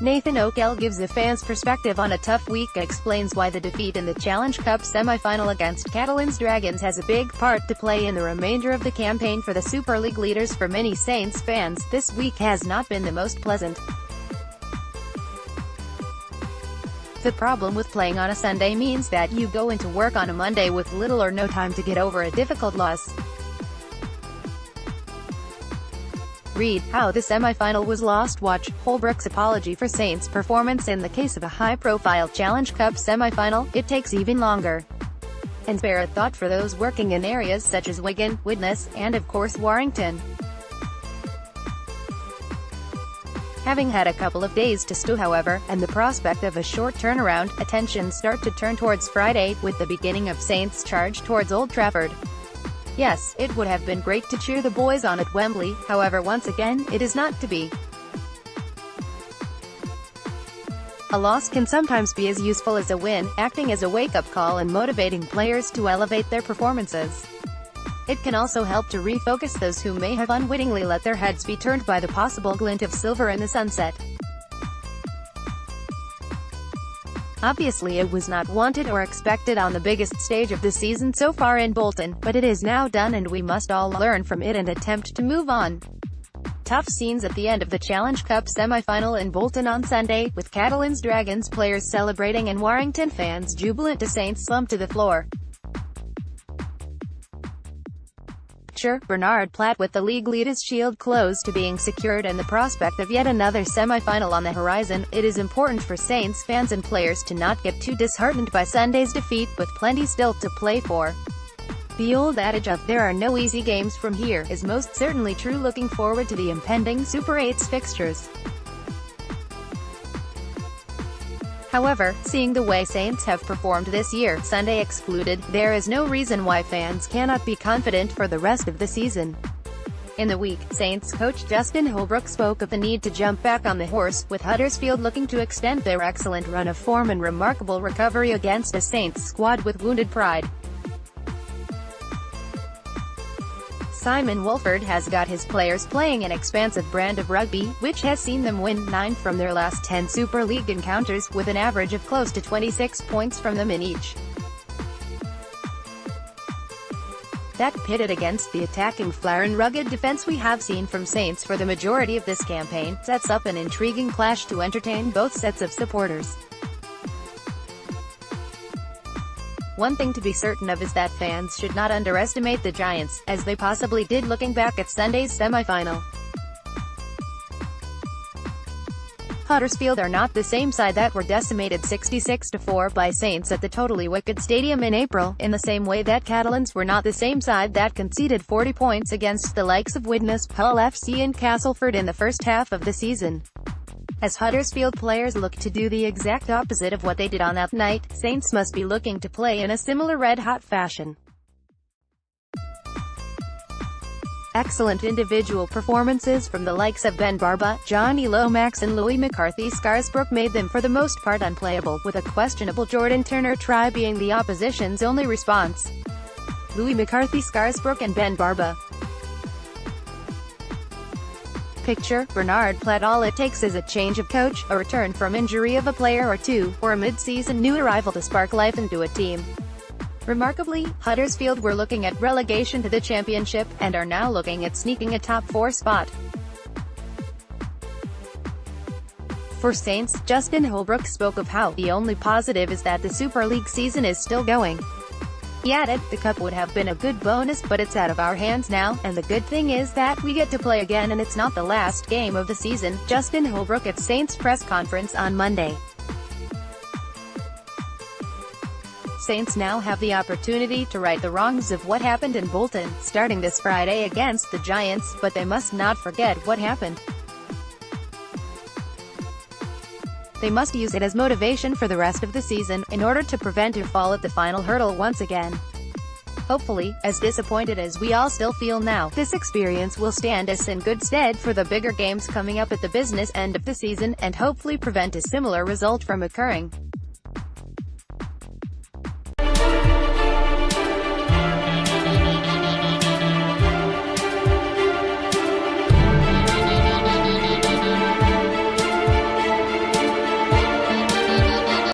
Nathan Okell gives the fans perspective on a tough week and explains why the defeat in the Challenge Cup semi-final against Catalans Dragons has a big part to play in the remainder of the campaign for the Super League leaders. For many Saints fans, this week has not been the most pleasant. The problem with playing on a Sunday means that you go into work on a Monday with little or no time to get over a difficult loss. Read how the semi-final was lost. Watch Holbrook's apology for Saints' performance in the case of a high-profile Challenge Cup semi-final. It takes even longer. And spare a thought for those working in areas such as Wigan, Widnes, and of course Warrington. Having had a couple of days to stew, however, and the prospect of a short turnaround, attention start to turn towards Friday, with the beginning of Saints' charge towards Old Trafford. Yes, it would have been great to cheer the boys on at Wembley, however once again, it is not to be. A loss can sometimes be as useful as a win, acting as a wake-up call and motivating players to elevate their performances. It can also help to refocus those who may have unwittingly let their heads be turned by the possible glint of silver in the sunset. Obviously it was not wanted or expected on the biggest stage of the season so far in Bolton, but it is now done and we must all learn from it and attempt to move on. Tough scenes at the end of the Challenge Cup semi-final in Bolton on Sunday, with Catalans Dragons players celebrating and Warrington fans jubilant to Saints slumped to the floor. Bernard Platt with the league leaders' shield close to being secured and the prospect of yet another semi-final on the horizon. It is important for Saints fans and players to not get too disheartened by Sunday's defeat, with plenty still to play for. The old adage of "there are no easy games from here" is most certainly true looking forward to the impending Super 8's fixtures. However, seeing the way Saints have performed this year, Sunday excluded, there is no reason why fans cannot be confident for the rest of the season. In the week, Saints coach Justin Holbrook spoke of the need to jump back on the horse, with Huddersfield looking to extend their excellent run of form and remarkable recovery against a Saints squad with wounded pride. Simon Wolford has got his players playing an expansive brand of rugby, which has seen them win 9 from their last 10 Super League encounters, with an average of close to 26 points from them in each. That pitted against the attacking flair and rugged defense we have seen from Saints for the majority of this campaign, sets up an intriguing clash to entertain both sets of supporters. One thing to be certain of is that fans should not underestimate the Giants, as they possibly did looking back at Sunday's semi-final. Huddersfield are not the same side that were decimated 66-4 by Saints at the totally wicked stadium in April, in the same way that Catalans were not the same side that conceded 40 points against the likes of Widnes, Hull FC and Castleford in the first half of the season. As Huddersfield players look to do the exact opposite of what they did on that night, Saints must be looking to play in a similar red-hot fashion. Excellent individual performances from the likes of Ben Barba, Johnny Lomax and Louis McCarthy-Scarsbrook made them for the most part unplayable, with a questionable Jordan Turner try being the opposition's only response. Louis McCarthy-Scarsbrook and Ben Barba. Picture Bernard Platt. All it takes is a change of coach, a return from injury of a player or two, or a mid-season new arrival to spark life into a team. Remarkably, Huddersfield were looking at relegation to the Championship, and are now looking at sneaking a top 4 spot. For Saints, Justin Holbrook spoke of how the only positive is that the Super League season is still going. He added, "The cup would have been a good bonus, but it's out of our hands now, and the good thing is that we get to play again and it's not the last game of the season." Justin Holbrook at Saints press conference on Monday. Saints now have the opportunity to right the wrongs of what happened in Bolton, starting this Friday against the Giants, but they must not forget what happened. They must use it as motivation for the rest of the season, in order to prevent a fall at the final hurdle once again. Hopefully, as disappointed as we all still feel now, this experience will stand us in good stead for the bigger games coming up at the business end of the season, and hopefully prevent a similar result from occurring.